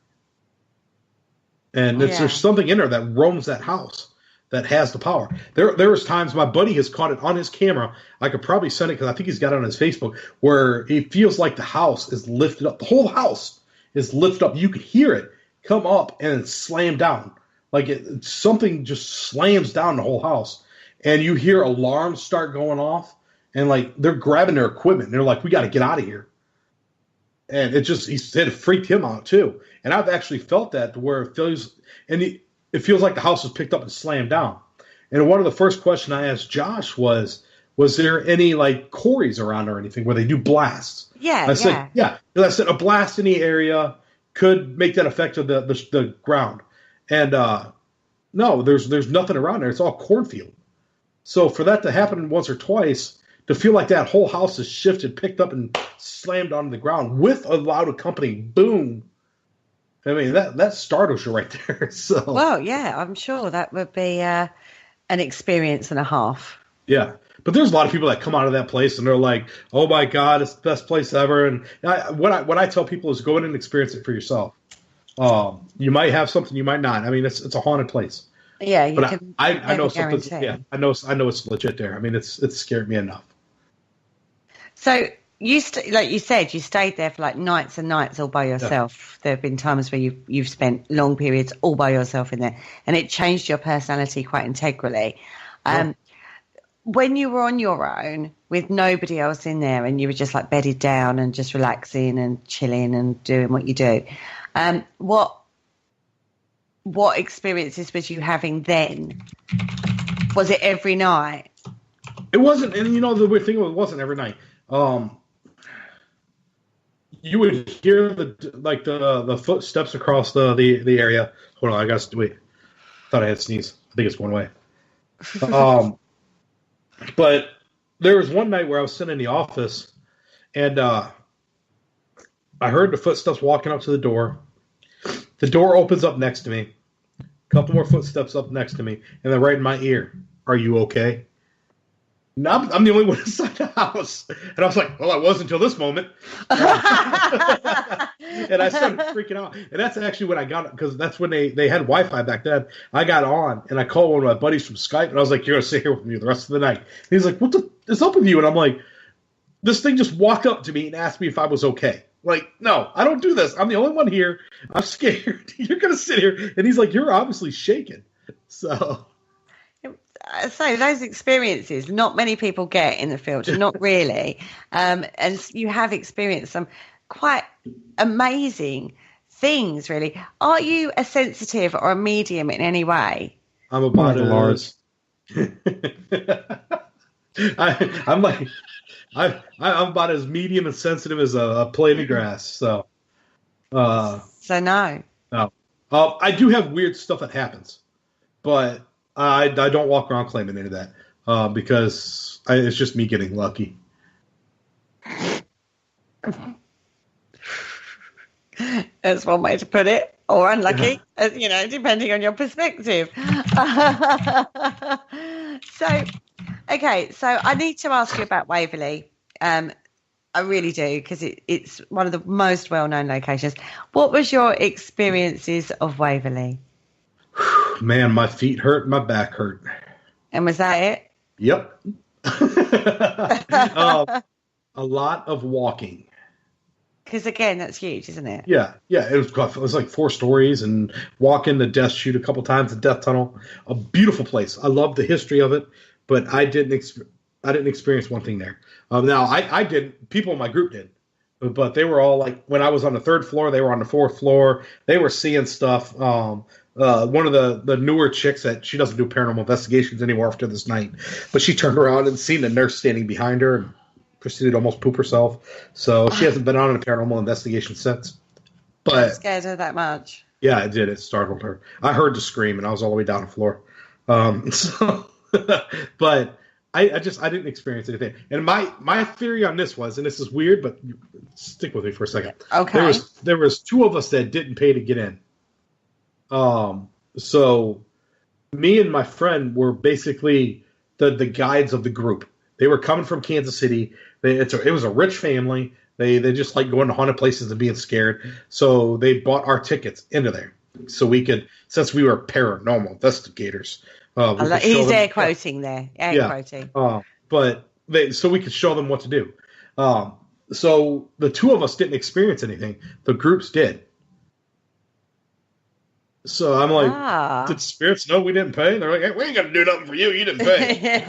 And there's something in there that roams that house, that has the power. There was times my buddy has caught it on his camera. I could probably send it, because I think he's got it on his Facebook, where it feels like the house is lifted up. The whole house is lifted up. You could hear it come up and slam down. Like something just slams down the whole house. And you hear alarms start going off, and like they're grabbing their equipment. They're like, we got to get out of here. And he said it freaked him out too. And I've actually felt that, to where it feels, it feels like the house was picked up and slammed down. And one of the first questions I asked Josh was there any like quarries around or anything where they do blasts? Yeah. I said, yeah. I said a blast in the area could make that affect the ground. And no, there's nothing around there. It's all cornfield. So for that to happen once or twice, to feel like that whole house is shifted, picked up, and slammed onto the ground with a loud accompanying boom. I mean, that startles you right there. So, well, yeah, I'm sure that would be an experience and a half. Yeah. But there's a lot of people that come out of that place and they're like, oh my God, it's the best place ever. And what I tell people is go in and experience it for yourself. You might have something, you might not. I mean, it's a haunted place. Yeah, but I know something. Yeah, I know it's legit there. I mean, it's scared me enough. So like you said, you stayed there for like nights and nights all by yourself. Yeah. There have been times where you've spent long periods all by yourself in there, and it changed your personality quite integrally. When you were on your own with nobody else in there, and you were just like bedded down and just relaxing and chilling and doing what you do, what experiences was you having then? Was it every night? It wasn't, and the weird thing was, it wasn't every night. You would hear the footsteps across the area. Hold on, I got to wait. Thought I had sneeze. I think it's going away. But there was one night where I was sitting in the office, and I heard the footsteps walking up to the door. The door opens up next to me. A couple more footsteps up next to me, and then right in my ear, "Are you okay?" Now I'm the only one inside the house, and I was like, "Well, I was until this moment." And I started freaking out. And that's actually when I got, because that's when they had Wi-Fi back then. I got on, and I called one of my buddies from Skype, and I was like, "You're gonna sit here with me the rest of the night." And he's like, "What is up with you?" And I'm like, "This thing just walked up to me and asked me if I was okay." Like, no, I don't do this. I'm the only one here. I'm scared. You're gonna sit here, and he's like, "You're obviously shaken." So those experiences, not many people get in the field, not really. And you have experienced some quite amazing things, really. Are you a sensitive or a medium in any way? I'm about as I'm about as medium and sensitive as a blade of grass. So no. No. I do have weird stuff that happens, but I don't walk around claiming any of that because it's just me getting lucky. That's one way to put it, or unlucky, depending on your perspective. So I need to ask you about Waverly. I really do, because it's one of the most well-known locations. What was your experiences of Waverly? Man, my feet hurt, my back hurt. And was that it? Yep. A lot of walking. Because again, that's huge, isn't it? Yeah. It was like 4 stories, and walking the death chute a couple times, the death tunnel. A beautiful place. I love the history of it, but I didn't experience one thing there. Now I didn't. People in my group did, but they were all like, when I was on the 3rd floor, they were on the 4th floor. They were seeing stuff. One of the newer chicks, that she doesn't do paranormal investigations anymore after this night, but she turned around and seen the nurse standing behind her and proceeded to almost poop herself. So she hasn't been on a paranormal investigation since. But I'm scared her that much. Yeah, it did. It startled her. I heard the scream, and I was all the way down the floor. But I didn't experience anything. And my theory on this was, and this is weird, but stick with me for a second. Okay. There was 2 of us that didn't pay to get in. So me and my friend were basically the guides of the group. They were coming from Kansas City. It was a rich family. They just like going to haunted places and being scared. So they bought our tickets into there, so we could, since we were paranormal investigators. He's air quoting there. Quoting. So we could show them what to do. So the 2 of us didn't experience anything. The groups did. So I'm like, did spirits know we didn't pay? They're like, hey, we ain't gonna do nothing for you. You didn't pay.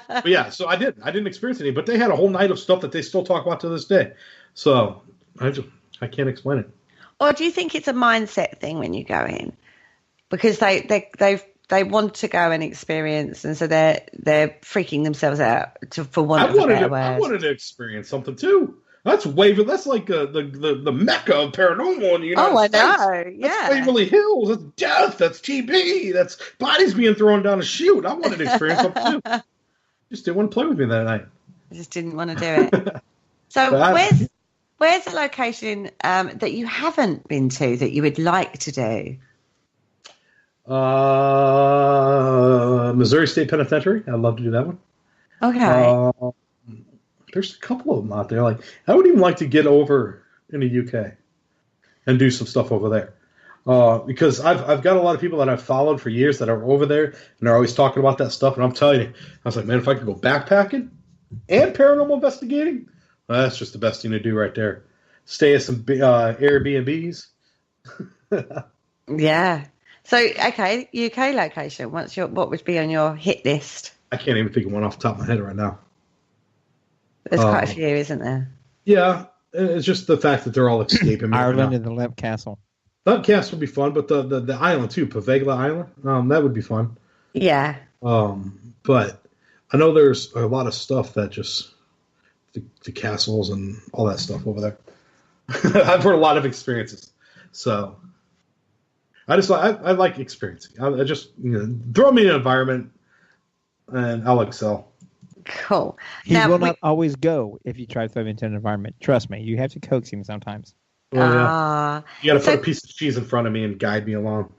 But yeah, so I didn't experience any. But they had a whole night of stuff that they still talk about to this day. So I can't explain it. Or do you think it's a mindset thing when you go in, because they want to go and experience, and so they're freaking themselves out for want of a better word. I wanted to experience something too. That's Waverly. That's like the mecca of paranormal in the United States. I know. Yeah. That's Waverly Hills. That's death. That's TB. That's bodies being thrown down a chute. I wanted to experience something too. Just didn't want to play with me that night. I just didn't want to do it. So where's a location that you haven't been to that you would like to do? Missouri State Penitentiary. I'd love to do that one. Okay. There's a couple of them out there. Like, I would even like to get over in the UK and do some stuff over there. Because I've got a lot of people that I've followed for years that are over there, and they're always talking about that stuff. And I'm telling you, I was like, man, if I could go backpacking and paranormal investigating, well, that's just the best thing to do right there. Stay at some Airbnbs. Yeah. So, okay, UK location. What would be on your hit list? I can't even think of one off the top of my head right now. There's quite a few, isn't there? Yeah, it's just the fact that they're all escaping. Ireland and the Lemp Castle. Lemp Castle would be fun, but the island too, Pavegla Island, that would be fun. Yeah. But I know there's a lot of stuff that just the castles and all that stuff over there. I've heard a lot of experiences, so I like experiencing. I just throw me in an environment, and I'll excel. Cool. He will not always go if you try to throw him into an environment. Trust me, you have to coax him sometimes. Well, yeah. Ah. You got to put a piece of cheese in front of me and guide me along.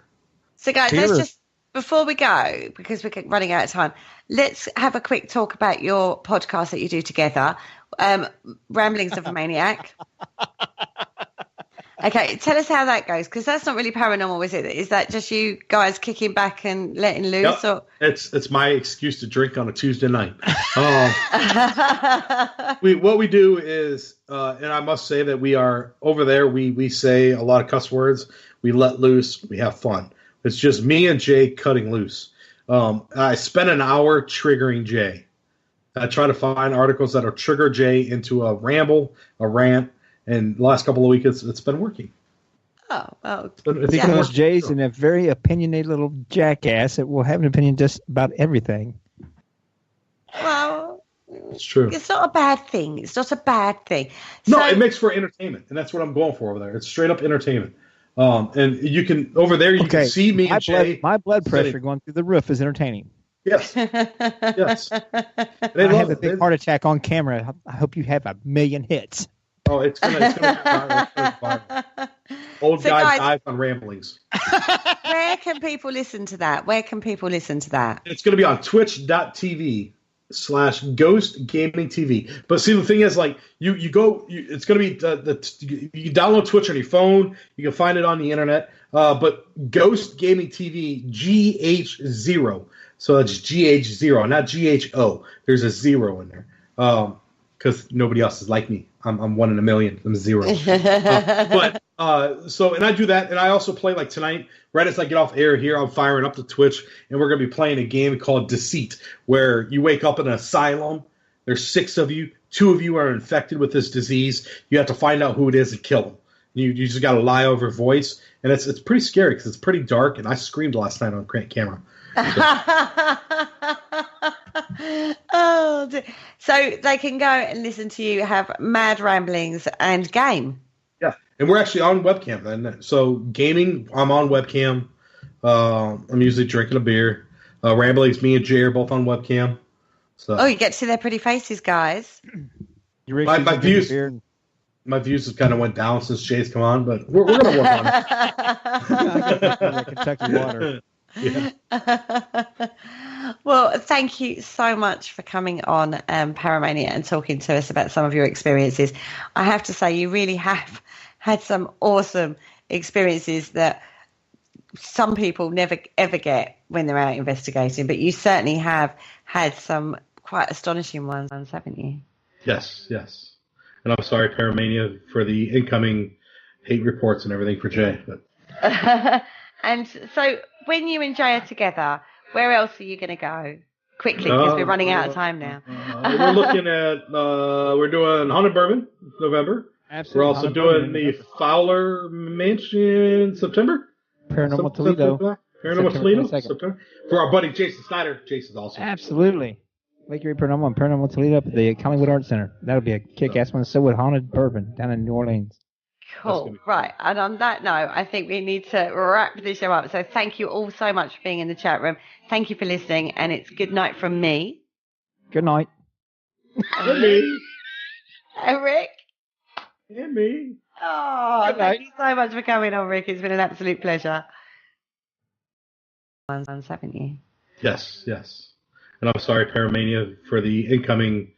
So, guys, let's just, before we go, because we're running out of time, let's have a quick talk about your podcast that you do together, Ramblings of a Maniac. Okay, tell us how that goes, because that's not really paranormal, is it? Is that just you guys kicking back and letting loose? Yep. Or It's my excuse to drink on a Tuesday night. What we do is, and I must say that we are over there. We say a lot of cuss words. We let loose. We have fun. It's just me and Jay cutting loose. I spend an hour triggering Jay. I try to find articles that'll trigger Jay into a ramble, a rant. And the last couple of weeks, it's been working. Oh, well. Because Jay's in a very opinionated little jackass that will have an opinion just about everything. Well, it's true. It's not a bad thing. It's not a bad thing. No, it makes for entertainment, and that's what I'm going for over there. It's straight up entertainment. And you can, over there, you can see me and Jay. My blood pressure going through the roof is entertaining. Yes. Yes. I have a big heart attack on camera. I hope you have 1 million hits. Oh, it's gonna be viral. Old guy dies on ramblings. Where can people listen to that? It's gonna be on twitch.tv/Ghost Gaming TV. But see, the thing is, like, you go, it's gonna be you can download Twitch on your phone. You can find it on the internet. But Ghost Gaming TV GH0. So it's GH0, not GHO. There's a 0 in there. Because nobody else is like me. I'm 1 in a million. I'm 0. And I do that, and I also play, like, tonight, right as I get off air here, I'm firing up to Twitch, and we're going to be playing a game called Deceit, where you wake up in an asylum. There's 6 of you. 2 of you are infected with this disease. You have to find out who it is and kill them. You just got to lie over voice, and it's pretty scary because it's pretty dark, and I screamed last night on camera. Oh, so they can go and listen to you have mad ramblings and game. Yeah, and we're actually on webcam then. So gaming, I'm on webcam. I'm usually drinking a beer. Ramblings, me and Jay are both on webcam. So you get to see their pretty faces, guys. My views have kind of went down since Jay's come on, but we're going to work on it. Kentucky water. Yeah. Well, thank you so much for coming on Paramania and talking to us about some of your experiences. I have to say, you really have had some awesome experiences that some people never ever get when they're out investigating, but you certainly have had some quite astonishing ones, haven't you? Yes. And I'm sorry, Paramania, for the incoming hate reports and everything for Jay. But. And so when you and Jay are together, where else are you going to go? Quickly, because we're running out of time now. We're looking at, we're doing Haunted Bourbon, November. Absolutely. We're also doing the Fowler Mansion, September. Paranormal Toledo. Paranormal Toledo, September. For our buddy Jason Snyder. Jason's awesome. Absolutely. Lake Erie Paranormal and Paranormal Toledo at the Collingwood Art Center. That'll be a kick-ass one. So would Haunted Bourbon down in New Orleans. Cool. Right. And on that note, I think we need to wrap this show up. So thank you all so much for being in the chat room. Thank you for listening. And it's good night from me. Good night. And me. And Rick. And me. Oh, thank you so much for coming on, Rick. It's been an absolute pleasure. Haven't you? Yes. And I'm sorry, Paramania, for the incoming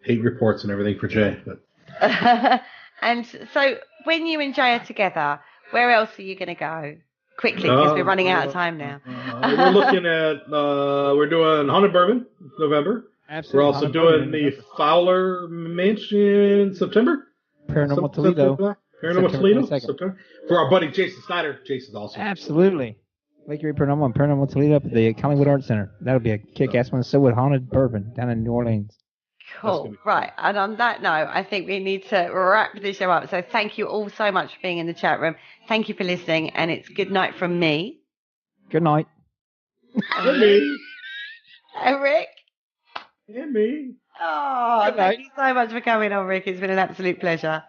hate reports and everything for Jay. But. And so when you and Jay are together, where else are you going to go? Quickly, because we're running out of time now. We're looking at, we're doing Haunted Bourbon, November. Absolutely. We're also doing the Fowler Mansion, September. Paranormal Toledo. Paranormal Toledo, September. For our buddy Jason Snyder. Jason's awesome. Absolutely. Lake Erie Paranormal and Paranormal Toledo at the Collingwood Art Center. That'll be a kick-ass one. So would Haunted Bourbon down in New Orleans. Cool. Right. And on that note, I think we need to wrap this show up. So thank you all so much for being in the chat room. Thank you for listening. And it's good night from me. Good night. And me. And Rick. And me. Oh, thank you so much for coming on, Rick. It's been an absolute pleasure.